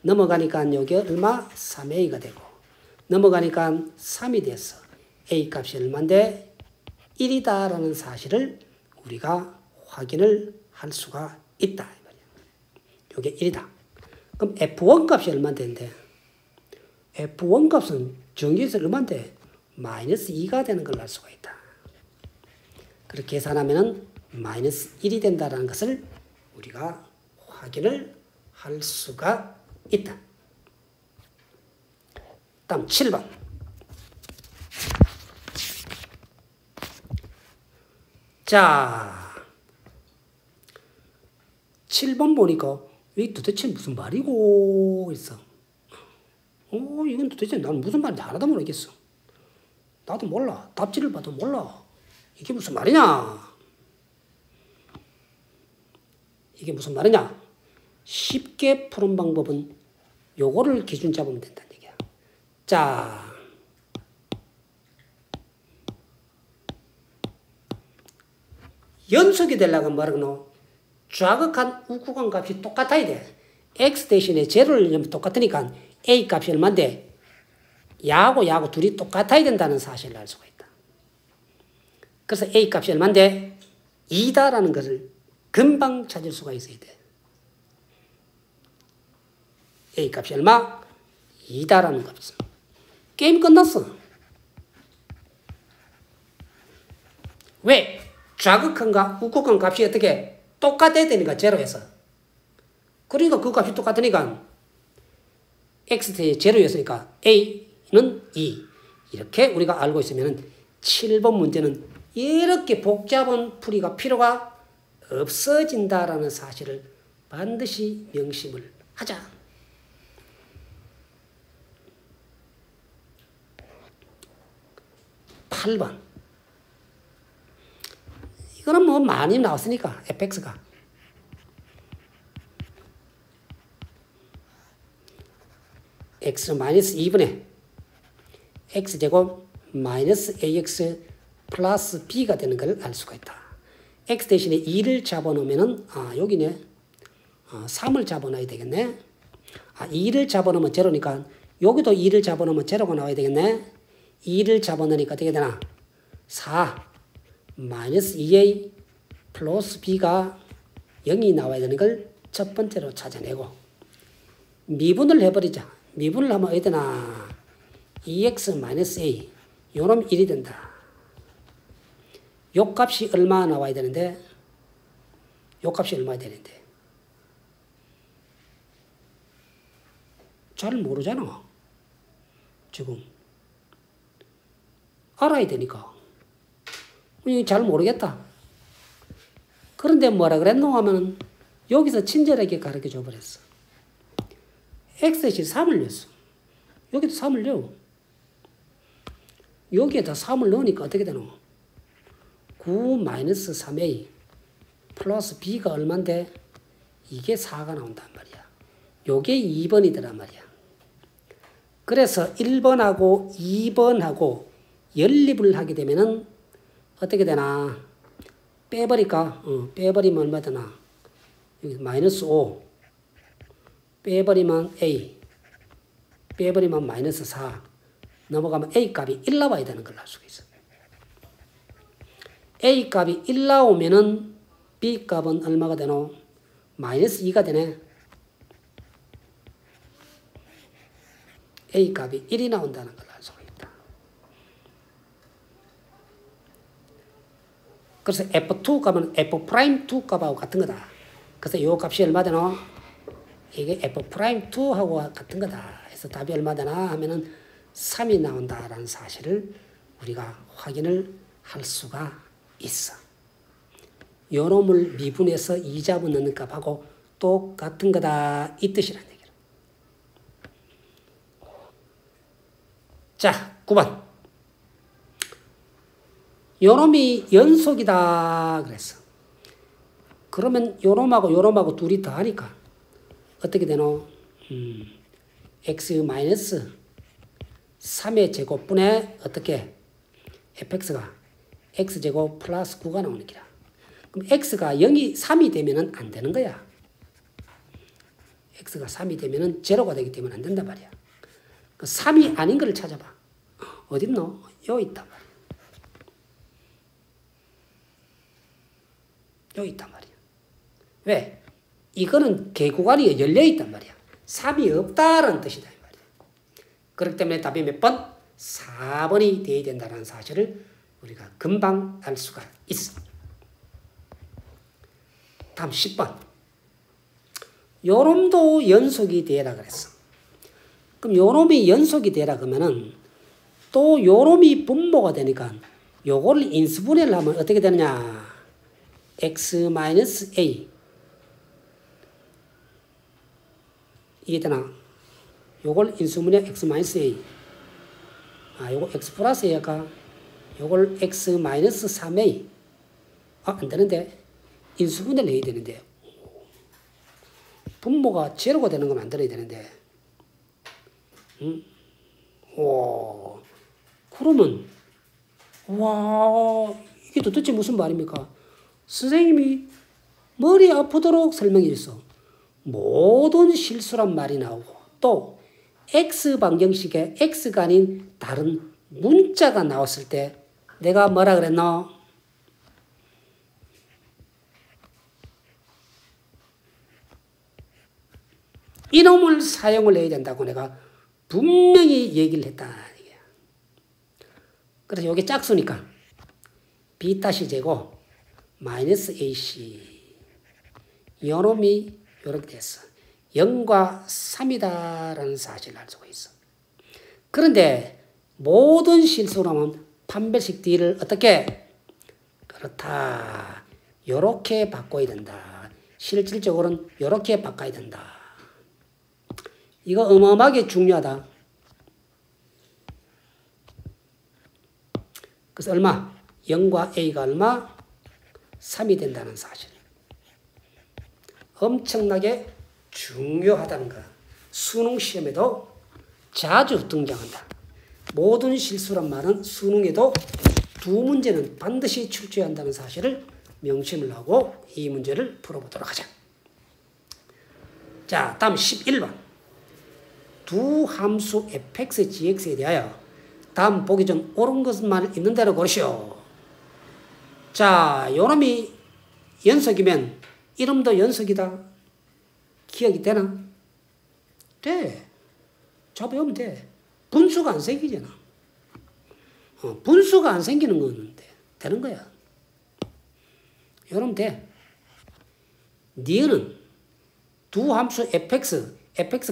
[SPEAKER 1] 넘어가니까 이게 얼마? 3a가 되고 넘어가니까 3이 됐어. a 값이 얼마인데 1이다라는 사실을 우리가 확인을 할 수가 있다. 이게 1이다. 그럼 f1 값이 얼마인데 f1 값은 정기에서 얼마인데 -2가 되는 걸 알 수가 있다. 그렇게 계산하면 -1이 된다는 것을 우리가 확인을 할 수가 있다. 다음 7번. 자, 7번 보니까 이게 도대체 무슨 말이고 있어. 이건 도대체 나는 무슨 말인지 하나도 모르겠어. 나도 몰라. 답지를 봐도 몰라. 이게 무슨 말이냐? 이게 무슨 말이냐? 쉽게 푸는 방법은 요거를 기준 잡으면 된다는 얘기야. 자, 연속이 되려면 뭐라고? 좌극한 우극한 값이 똑같아야 돼. x 대신에 제로를 넣으면 똑같으니까 a 값이 얼마인데 야하고 둘이 똑같아야 된다는 사실을 알 수가 있다. 그래서 a 값이 얼마인데 2다라는 것을 금방 찾을 수가 있어야 돼. a 값이 얼마? 2다라는 값이. 게임 끝났어. 왜? 좌극한과 우극한 값이 어떻게 똑같아야 되니까 제로에서. 그러니까 그 값이 똑같으니까 x에 제로였으니까 a는 2. 이렇게 우리가 알고 있으면 7번 문제는 이렇게 복잡한 풀이가 필요가 없어진다라는 사실을 반드시 명심을 하자. 8번. 이거는 뭐 많이 나왔으니까 fx가. x는 -2분의 x제곱 -ax 플러스 b가 되는 걸 알 수가 있다. x 대신에 2를 잡아놓으면은, 여기네. 3을 잡아놔야 되겠네. 2를 잡아놓으면 제로니까, 여기도 2를 잡아놓으면 제로가 나와야 되겠네. 2를 잡아놓으니까 어떻게 되나? 4 -2a 플러스 b가 0이 나와야 되는 걸 첫 번째로 찾아내고, 미분을 해버리자. 미분을 하면 어디 되나? 2x-a. 요놈 1이 된다. 요 값이 얼마 나와야 되는데? 요 값이 얼마 되는데? 잘 모르잖아. 지금. 알아야 되니까. 잘 모르겠다. 그런데 뭐라 그랬노 하면 여기서 친절하게 가르쳐 줘 버렸어. x 대신 3을 넣었어. 여기도 3을 넣어. 여기에다 3을 넣으니까 어떻게 되노? 9-3a 플러스 b가 얼만데? 이게 4가 나온단 말이야. 요게 2번이더란 말이야. 그래서 1번하고 2번하고 연립을 하게 되면은 어떻게 되나? 빼버릴까? 빼버리면 얼마 되나? 여기 마이너스 5. 빼버리면 A. 빼버리면 마이너스 4. 넘어가면 A 값이 1 나와야 되는 걸 알 수가 있어. A 값이 1 나오면은 B 값은 얼마가 되노? 마이너스 2가 되네. A 값이 1이 나온다는 걸 알 수가 있다. 그래서 F2 값은 F'2 값하고 같은 거다. 그래서 이 값이 얼마 되노? 이게 F'2하고 같은 거다. 그래서 답이 얼마 되나 하면은 3이 나온다라는 사실을 우리가 확인을 할 수가 있어. 요 놈을 미분해서 이자분 넣는 값하고 똑같은 거다. 이 뜻이란 얘기야. 자, 9번. 요 놈이 연속이다 그랬어. 그러면 요 놈하고 요 놈하고 둘이 더하니까 어떻게 되노? x 마이너스 3의 제곱분에 어떻게? fx가 x제곱 플러스 9가 나오는 기라. 그럼 x가 0이 3이 되면은 안 되는 거야. x가 3이 되면은 제로가 되기 때문에 안 된단 말이야. 3이 아닌 걸 찾아봐. 어딨노? 여기 있단 말이야. 여기 있단 말이야. 왜? 이거는 개구간이 열려있단 말이야. 3이 없다라는 뜻이다. 이 말이야. 그렇기 때문에 답이 몇 번? 4번이 되어야 된다는 사실을 우리가 금방 알 수가 있어. 다음 10번. 요놈도 연속이 되라 그랬어. 그럼 요놈이 연속이 되라 그러면은 또 요놈이 분모가 되니까 요거를 인수분해를 하면 어떻게 되느냐? x-a 이해되나? 요걸 인수분해 x-a 요거 x 플러스 a가 요걸 x-3a 안 되는데 인수분해를 해야 되는데 분모가 제로가 되는 건 안 들어야 되는데 그러면 와 이게 도대체 무슨 말입니까? 선생님이 머리 아프도록 설명해 줬어. 모든 실수란 말이 나오고 또 x 방정식에 x가 아닌 다른 문자가 나왔을 때 내가 뭐라 그랬노? 이놈을 사용을 해야 된다고 내가 분명히 얘기를 했다. 그래서 이게 짝수니까 b-제곱 마이너스 ac 요놈이 이렇게 됐어. 0과 3이다라는 사실을 알 수가 있어. 그런데 모든 실수라면 판별식 D를 어떻게? 그렇다. 요렇게 바꿔야 된다. 실질적으로는 요렇게 바꿔야 된다. 이거 어마어마하게 중요하다. 그래서 얼마? 0과 A가 얼마? 3이 된다는 사실. 엄청나게 중요하다는 거. 수능 시험에도 자주 등장한다. 모든 실수란 말은 수능에도 두 문제는 반드시 출제해야 한다는 사실을 명심을 하고 이 문제를 풀어보도록 하자. 자, 다음 11번. 두 함수 fx, gx에 대하여 다음 보기 전 옳은 것만 있는 대로 고르시오. 자, 요놈이 연속이면 이름도 연속이다. 기억이 되나? 돼. 잡아오면 돼. 분수가 안 생기잖아. 분수가 안 생기는 건 되는 거야. 이러면 돼. 니은은 두 함수 fx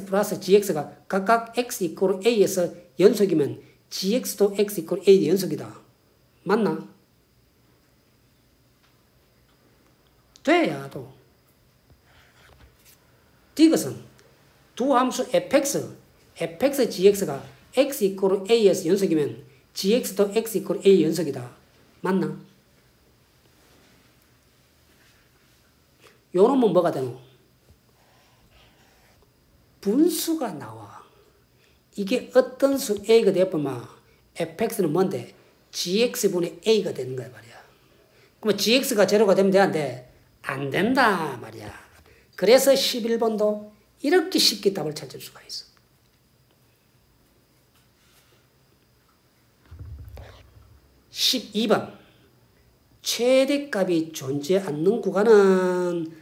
[SPEAKER 1] 플러스 gx가 각각 x 이퀄 a에서 연속이면 gx도 x 이퀄 a 연속이다. 맞나? 돼야 또. 이것은 두 함수 fx, gx가 x 이퀄 a에서 연속이면 gx도 x 이퀄 a 연속이다. 맞나? 요놈은 뭐가 되노? 분수가 나와. 이게 어떤 수 a가 되어보면 fx는 뭔데? gx분의 a가 되는 거야 말이야. 그러면 gx가 제로가 되면 되는데 안 된다 말이야. 그래서 11번도 이렇게 쉽게 답을 찾을 수가 있어. 12번 최대값이 존재하지 않는 구간은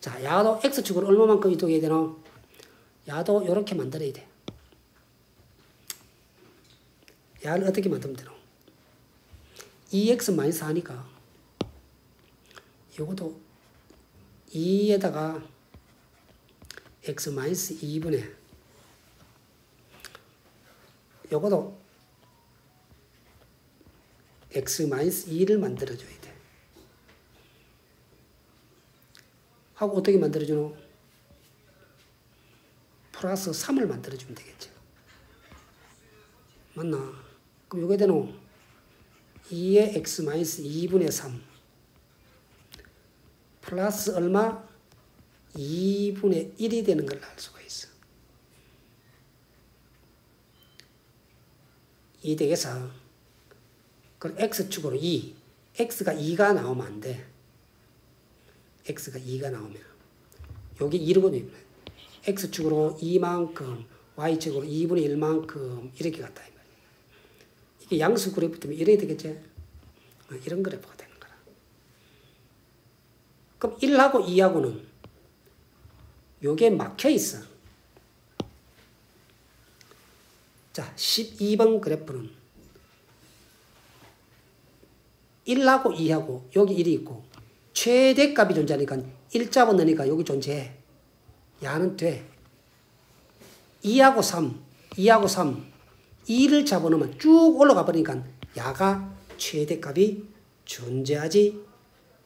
[SPEAKER 1] 자 야도 x축으로 얼마만큼 이동해야 되노? 야도 이렇게 만들어야 돼. 야를 어떻게 만들면 되노? 2x-4니까 요것도 2에다가 x-2분의 요것도 x-2를 만들어줘야 돼. 하고 어떻게 만들어주노? 플러스 3을 만들어주면 되겠죠. 맞나? 그럼 요게 되노? 2의 x-2분의 3 플러스 얼마? 2분의 1이 되는 걸 알 수가 있어. 이 되겠어. 그럼 x축으로 2. x가 2가 나오면 안 돼. x가 2가 나오면. 여기 2거든요. x축으로 2만큼, y축으로 2분의 1만큼 이렇게 갔다. 이게 양수 그래프 때문에 이래야 되겠지? 이런 그래프가 되는 거라. 그럼 1하고 2하고는 요게 막혀 있어. 자, 12번 그래프는 1하고 2하고 여기 1이 있고 최대값이 존재하니까 1 잡아넣으니까 여기 존재해. 야는 돼. 2하고 3, 2하고 3, 2를 잡아넣으면 쭉 올라가 버리니까 야가 최대값이 존재하지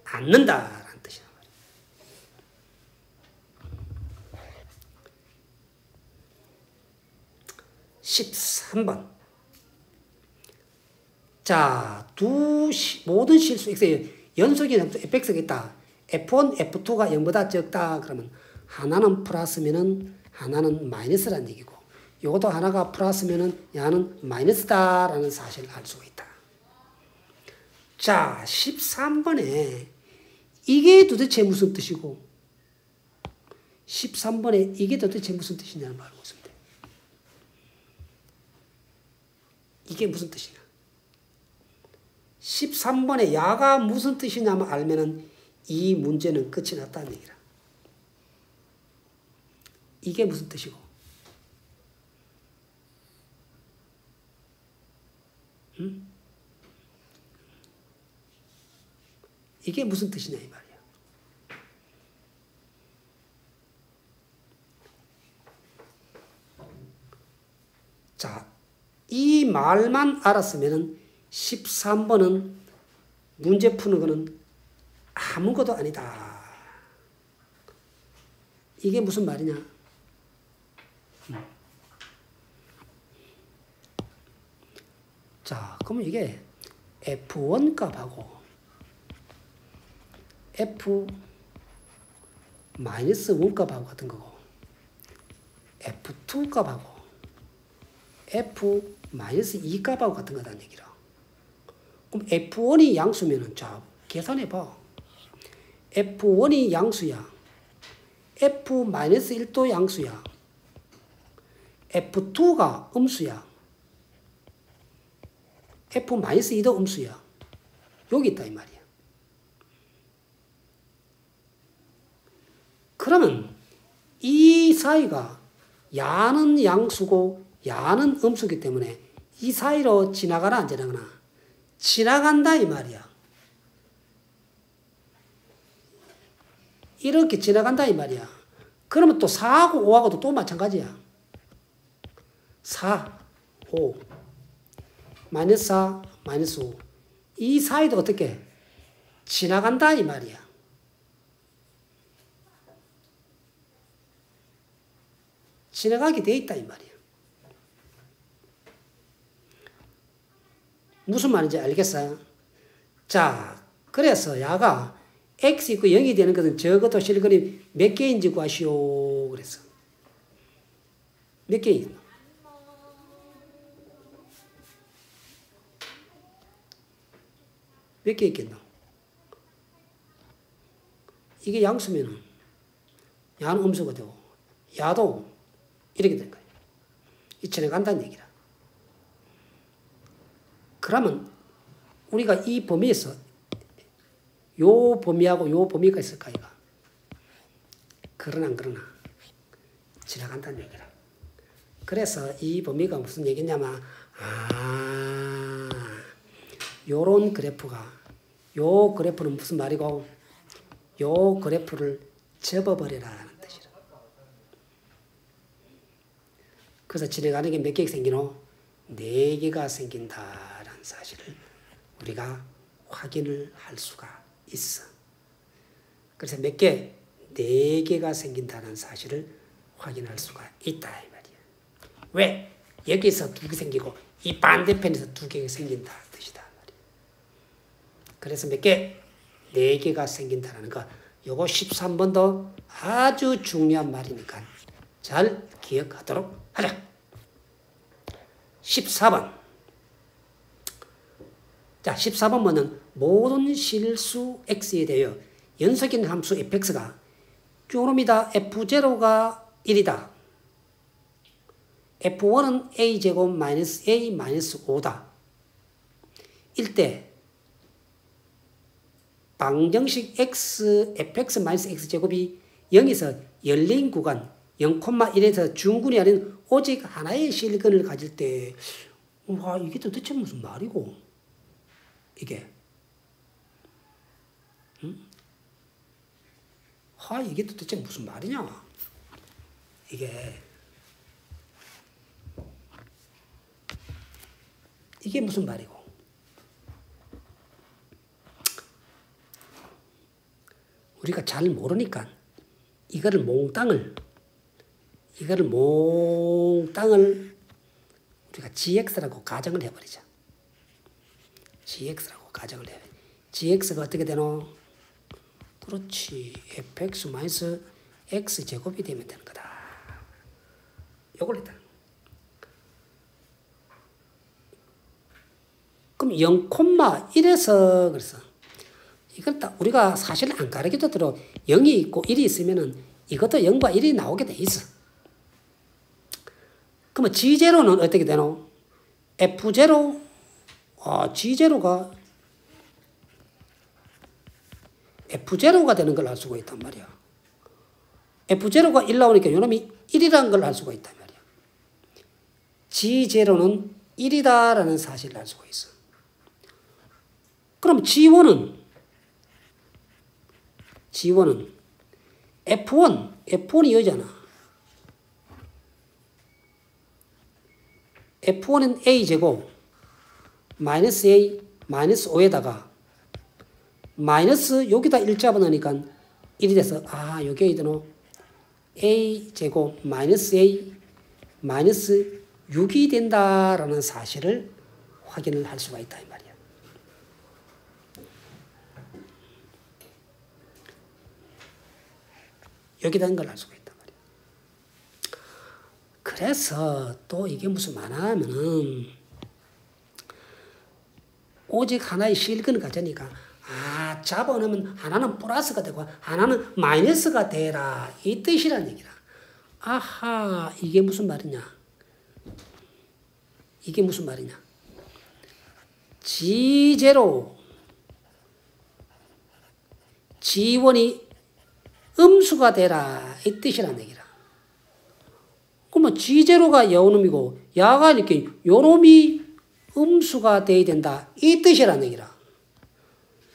[SPEAKER 1] 않는다라는 뜻이야. 13번. 자, 모든 실수 x의 연속이 fx가 있다. f1, f2가 0보다 적다. 그러면 하나는 플러스면은 하나는 마이너스라는 얘기고, 요것도 하나가 플러스면은 야는 마이너스다라는 사실을 알 수가 있다. 자, 13번에 이게 도대체 무슨 뜻이고, 13번에 이게 도대체 무슨 뜻이냐는 걸 알고 있습니다. 이게 무슨 뜻이냐? 13번에 야가 무슨 뜻이냐만 알면은 이 문제는 끝이 났다는 얘기라. 이게 무슨 뜻이고? 응? 이게 무슨 뜻이냐 이 말이야. 자, 이 말만 알았으면은 13번은 문제 푸는 거는 아무것도 아니다. 이게 무슨 말이냐? 자, 그러면 이게 F1 값하고 F-1 값하고 같은 거고, F2 값하고 F-2 값하고 같은 거다는 얘기라. 그럼 F1이 양수면은, 자, 계산해봐. F1이 양수야. F-1도 양수야. F2가 음수야. F-2도 음수야. 여기 있다 이 말이야. 그러면 이 사이가 야는 양수고 야는 음수기 때문에 이 사이로 지나가나 안 지나가나? 지나간다 이 말이야. 이렇게 지나간다 이 말이야. 그러면 또 4하고 5하고도 또 마찬가지야. 4, 5, 마이너스 4, 마이너스 5. 이 사이도 어떻게? 지나간다 이 말이야. 지나가게 돼 있다 이 말이야. 무슨 말인지 알겠어요? 자, 그래서 야가 x 있고 0이 되는 것은 적어도 실근이 몇 개인지 구하시오. 그래서 몇 개인? 몇 개 있겠노? 이게 양수면은 야는 음수가 되고 야도 이렇게 된 거예요. 이천에 간다는 얘기라. 그러면 우리가 이 범위에서 요 범위하고 요 범위가 있을까 이가. 그러나 안 그러나 지나간다는 얘기라. 그래서 이 범위가 무슨 얘기냐면 요런 그래프가 요 그래프는 무슨 말이고 요 그래프를 접어버리라 하는 뜻이라. 그래서 지나가는 게 몇 개가 생기노? 4개가 생긴다라는 사실을 우리가 확인을 할 수가 있어. 그래서 몇 개? 4개가 생긴다는 사실을 확인할 수가 있다 이 말이야. 왜? 여기서 2개 생기고 이 반대편에서 2개가 생긴다 뜻이다 말이야. 그래서 몇 개? 4개가 생긴다는 거. 요거 13번도 아주 중요한 말이니까 잘 기억하도록 하자. 14번. 자, 14번 뭐는 모든 실수 x에 대하여 연속인 함수 fx가 쪼름이다. f0가 1이다. f1은 a제곱 마이너스 a 마이너스 5다. 일때 방정식 fx 마이너스 x제곱이 0에서 열린 구간 0,1에서 중근이 아닌 오직 하나의 실근을 가질 때 와, 이게 도대체 무슨 말이고 이게 이게 도대체 무슨 말이냐 이게 무슨 말이고 우리가 잘 모르니까 이거를 몽땅을 우리가 gx라고 가정을 해버리자. gx라고 가정을 해. gx가 어떻게 되노? 그렇지. fx 마이너스 x제곱이 되면 되는 거다. 요걸 일단. 그럼 0,1에서 그래서 이걸 딱 우리가 사실 안 가르쳐도 0이 있고 1이 있으면은 이것도 0과 1이 나오게 돼 있어. 그러면 G0는 어떻게 되노? F0, F0가 되는 걸 알 수가 있단 말이야. F0가 1 나오니까 요놈이 1이라는 걸 알 수가 있단 말이야. G0는 1이다라는 사실을 알 수가 있어. 그럼 G1은 F1이 여잖아. F1은 A제곱 마이너스 A 마이너스 5에다가 마이너스 여기다 1 잡아놓으니까 1이 돼서 여기에 있노 A제곱 마이너스 A 마이너스 6이 된다라는 사실을 확인을 할 수가 있다 이 말이야. 여기다 있는 걸 알 수가 있단 말이야. 그래서 또 이게 무슨 말하면은 오직 하나의 실근을 가지니까 잡아놓으면 하나는 플러스가 되고 하나는 마이너스가 되라 이 뜻이란 얘기라. 이게 무슨 말이냐? G0 G1이 음수가 되라 이 뜻이란 얘기라. 그러면 G0가 여놈이고 야가 이렇게 요놈이 음수가 돼야 된다 이 뜻이란 얘기라.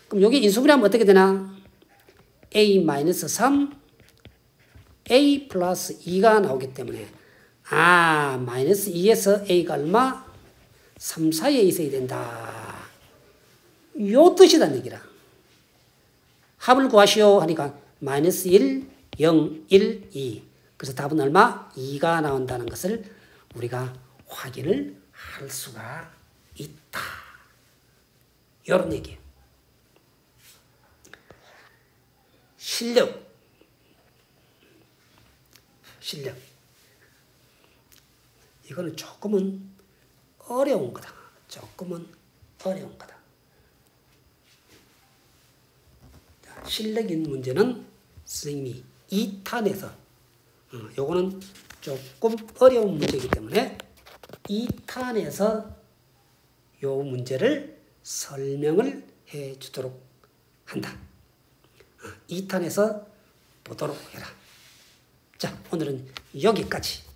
[SPEAKER 1] 그럼 여기 인수분해하면 어떻게 되나? A-3 A 플러스 2가 나오기 때문에 마이너스 2에서 A가 얼마? 3 사이에 있어야 된다. 요 뜻이란 얘기라. 합을 구하시오 하니까 마이너스 1, 0, 1, 2. 그래서 답은 얼마? 2가 나온다는 것을 우리가 확인을 할 수가 있다. 이런 얘기예요. 실력. 이거는 조금은 어려운 거다. 실력인 문제는 선생님이 2탄에서 요거는 조금 어려운 문제이기 때문에 2탄에서 요 문제를 설명을 해 주도록 한다. 2탄에서 보도록 해라. 자, 오늘은 여기까지.